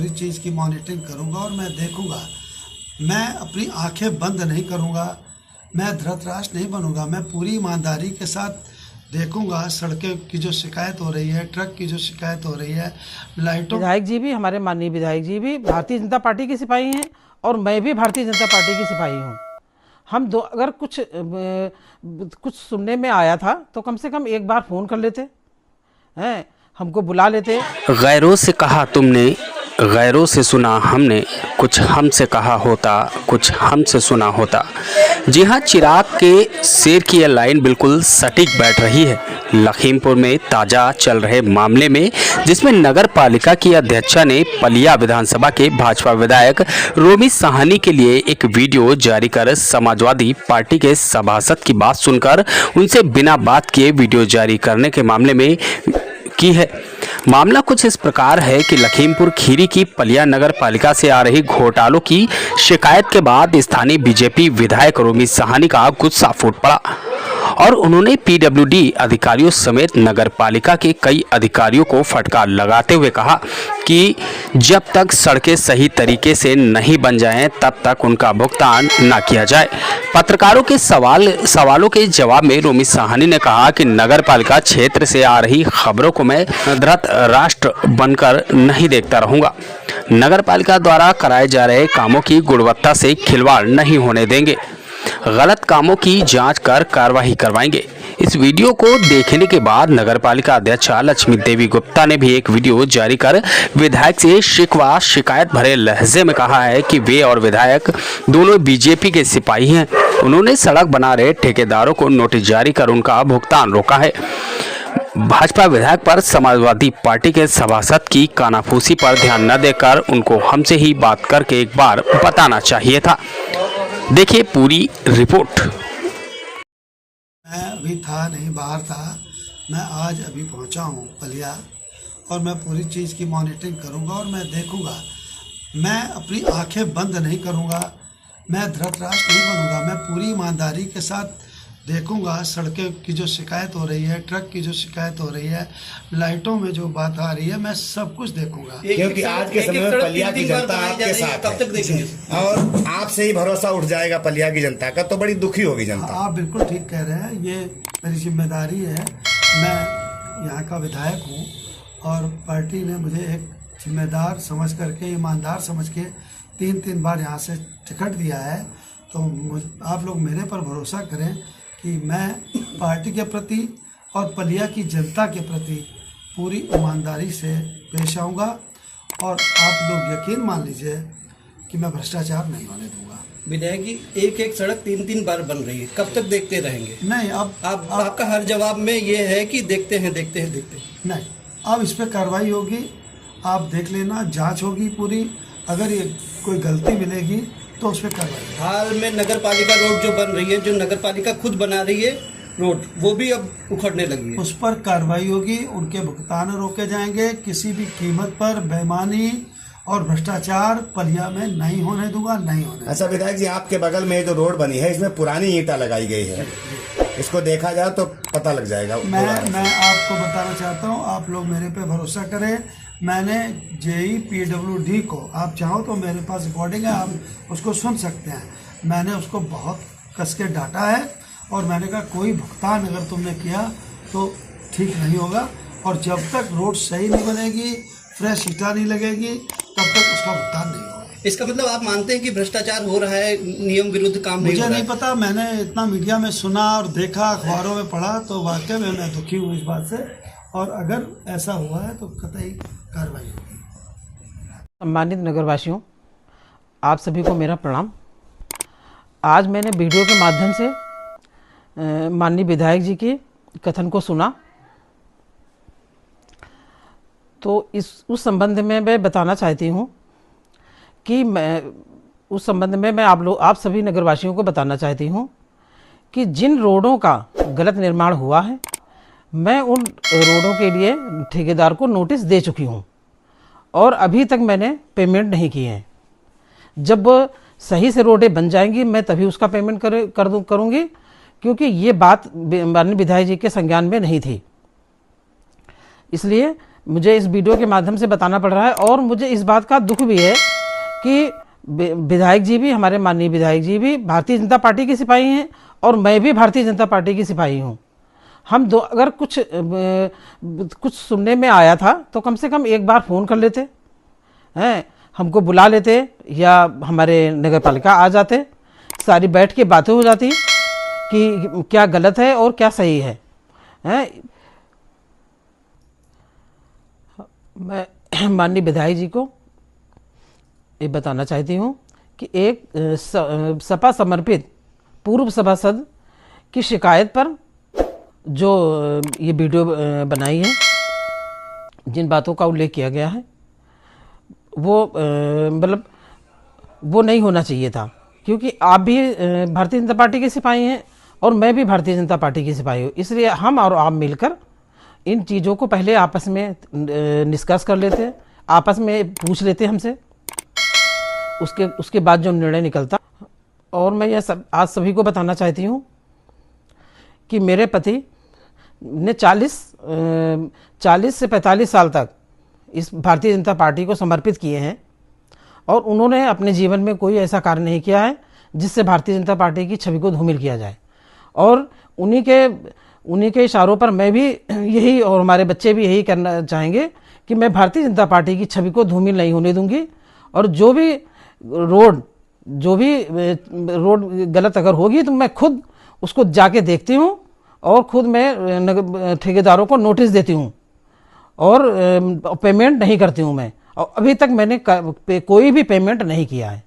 पूरी चीज़ की मॉनिटरिंग करूंगा और मैं देखूंगा। मैं अपनी आंखें बंद नहीं करूंगा, मैं धृतराष्ट्र नहीं बनूंगा। मैं पूरी ईमानदारी के साथ देखूंगा। सड़कें की जो शिकायत हो रही है, ट्रक की जो शिकायत हो रही है, लाइटों। विधायक जी भी, हमारे माननीय विधायक जी भी भारतीय जनता पार्टी के सिपाही हैं और मैं भी भारतीय जनता पार्टी की सिपाही हूँ। हम दो अगर कुछ सुनने में आया था तो कम से कम एक बार फ़ोन कर लेते हैं, हमको बुला लेते। गैरों से कहा तुमने, गैरों से सुना हमने, कुछ हमसे कहा होता, कुछ हमसे सुना होता। जी हाँ, चिराग के शेर की यह लाइन बिल्कुल सटीक बैठ रही है। लखीमपुर में ताज़ा चल रहे मामले में, जिसमें नगर पालिका की अध्यक्षा ने पलिया विधानसभा के भाजपा विधायक रोमी साहनी के लिए एक वीडियो जारी कर समाजवादी पार्टी के सभासद की बात सुनकर उनसे बिना बात किए वीडियो जारी करने के मामले में की है। मामला कुछ इस प्रकार है कि लखीमपुर खीरी की पलिया नगर पालिका से आ रही घोटालों की शिकायत के बाद स्थानीय बीजेपी विधायक रोमी साहनी का गुस्सा फूट पड़ा और उन्होंने पीडब्ल्यूडी अधिकारियों समेत नगर पालिका के कई अधिकारियों को फटकार लगाते हुए कहा कि जब तक सड़कें सही तरीके से नहीं बन जाएं तब तक उनका भुगतान न किया जाए। पत्रकारों के सवालों के जवाब में रोमी साहनी ने कहा कि नगर पालिका क्षेत्र से आ रही खबरों को मैं धृतराष्ट्र बनकर नहीं देखता रहूंगा। नगर पालिका द्वारा कराए जा रहे कामों की गुणवत्ता से खिलवाड़ नहीं होने देंगे। गलत कामों की जांच कर कार्रवाई करवाएंगे। इस वीडियो को देखने के बाद नगर पालिका अध्यक्षा लक्ष्मी देवी गुप्ता ने भी एक वीडियो जारी कर विधायक से शिकवा शिकायत भरे लहजे में कहा है कि वे और विधायक दोनों बीजेपी के सिपाही हैं। उन्होंने सड़क बना रहे ठेकेदारों को नोटिस जारी कर उनका भुगतान रोका है। भाजपा विधायक पर समाजवादी पार्टी के सभासद की कानाफूसी पर ध्यान न देकर उनको हमसे ही बात करके एक बार बताना चाहिए था। देखिए पूरी रिपोर्ट। मैं अभी था नहीं, बाहर था। मैं आज अभी पहुंचा हूं पलिया और मैं पूरी चीज़ की मॉनिटरिंग करूंगा और मैं देखूंगा। मैं अपनी आंखें बंद नहीं करूंगा, मैं धृतराष्ट्र नहीं बनूंगा। मैं पूरी ईमानदारी के साथ देखूंगा। सड़कें की जो शिकायत हो रही है, ट्रक की जो शिकायत हो रही है, लाइटों में जो बात आ रही है, मैं सब कुछ देखूंगा। क्योंकि आज के समय में पलिया की जनता आपके साथ कब तक देखेंगे और आपसे ही भरोसा उठ जाएगा पलिया की जनता का, तो बड़ी दुखी होगी जनता। आप बिल्कुल ठीक कह रहे हैं, ये मेरी जिम्मेदारी है। मैं यहाँ का विधायक हूँ और पार्टी ने मुझे एक जिम्मेदार समझ करके, ईमानदार समझ के 3 बार यहाँ से टिकट दिया है। तो आप लोग मेरे पर भरोसा करें कि मैं पार्टी के प्रति और पलिया की जनता के प्रति पूरी ईमानदारी से पेश आऊँगा और आप लोग यकीन मान लीजिए कि मैं भ्रष्टाचार नहीं होने दूंगा। विधायक जी, एक सड़क 3 बार बन रही है, कब तक देखते रहेंगे? नहीं, आपका हर जवाब में ये है कि देखते हैं। नहीं, अब इस पर कार्रवाई होगी, आप देख लेना, जांच होगी पूरी। अगर ये कोई गलती मिलेगी तो उस पर कार्रवाई। हाल में नगर पालिका रोड जो बन रही है, जो नगर पालिका खुद बना रही है रोड, वो भी अब उखड़ने लगी है। उस पर कार्रवाई होगी, उनके भुगतान रोके जाएंगे। किसी भी कीमत पर बेईमानी और भ्रष्टाचार पलिया में नहीं होने दूंगा, नहीं होने। अच्छा विधायक जी, आपके बगल में जो रोड बनी है इसमें पुरानी ईंटा लगाई गई है, इसको देखा जाए तो पता लग जाएगा। मैं आपको बताना चाहता हूँ, आप लोग मेरे पे भरोसा करें। मैंने JEPWD को, आप चाहो तो मेरे पास रिकॉर्डिंग है, आप उसको सुन सकते हैं। मैंने उसको बहुत कस के डांटा है और मैंने कहा कोई भुगतान अगर तुमने किया तो ठीक नहीं होगा और जब तक रोड सही नहीं बनेगी, फ्रेश ईंटा नहीं लगेगी, तब तक उसका भुगतान नहीं होगा। इसका मतलब आप मानते हैं कि भ्रष्टाचार हो रहा है, नियम विरुद्ध काम मुझे नहीं पता, मैंने इतना मीडिया में सुना और देखा, अखबारों में पढ़ा, तो वाकई में मैं दुखी हूँ इस बात से और अगर ऐसा हुआ है तो कतई कार्रवाई होगी। सम्मानित नगरवासियों, आप सभी को मेरा प्रणाम। आज मैंने वीडियो के माध्यम से माननीय विधायक जी के कथन को सुना, तो उस संबंध में मैं बताना चाहती हूँ कि मैं आप सभी नगरवासियों को बताना चाहती हूँ कि जिन रोडों का गलत निर्माण हुआ है, मैं उन रोडों के लिए ठेकेदार को नोटिस दे चुकी हूँ और अभी तक मैंने पेमेंट नहीं की है। जब सही से रोडें बन जाएंगी मैं तभी उसका पेमेंट करूँगी, क्योंकि ये बात माननीय विधायक जी के संज्ञान में नहीं थी। इसलिए मुझे इस वीडियो के माध्यम से बताना पड़ रहा है। और मुझे इस बात का दुख भी है कि विधायक जी भी, हमारे माननीय विधायक जी भी भारतीय जनता पार्टी के सिपाही हैं और मैं भी भारतीय जनता पार्टी की सिपाही हूँ। हम दो अगर कुछ सुनने में आया था तो कम से कम एक बार फ़ोन कर लेते हैं, हमको बुला लेते या हमारे नगर पालिका आ जाते, सारी बैठ के बातें हो जाती कि क्या गलत है और क्या सही है। मैं माननीय विधायक जी को ये बताना चाहती हूँ कि एक सपा समर्पित पूर्व सभासद की शिकायत पर जो ये वीडियो बनाई है, जिन बातों का उल्लेख किया गया है, वो मतलब वो नहीं होना चाहिए था, क्योंकि आप भी भारतीय जनता पार्टी के सिपाही हैं और मैं भी भारतीय जनता पार्टी की सिपाही हूँ। इसलिए हम और आप मिलकर इन चीज़ों को पहले आपस में डिस्कस कर लेते हैं, आपस में पूछ लेते हैं हमसे, उसके बाद जो निर्णय निकलता। और मैं यह आज सभी को बताना चाहती हूँ कि मेरे पति ने 40 से 45 साल तक इस भारतीय जनता पार्टी को समर्पित किए हैं और उन्होंने अपने जीवन में कोई ऐसा कार्य नहीं किया है जिससे भारतीय जनता पार्टी की छवि को धूमिल किया जाए। और उन्हीं के इशारों पर मैं भी यही और हमारे बच्चे भी यही करना चाहेंगे कि मैं भारतीय जनता पार्टी की छवि को धूमिल नहीं होने दूंगी। और जो भी रोड गलत अगर होगी तो मैं खुद उसको जाके देखती हूँ और खुद मैं ठेकेदारों को नोटिस देती हूँ और पेमेंट नहीं करती हूँ मैं। और अभी तक मैंने कोई भी पेमेंट नहीं किया है।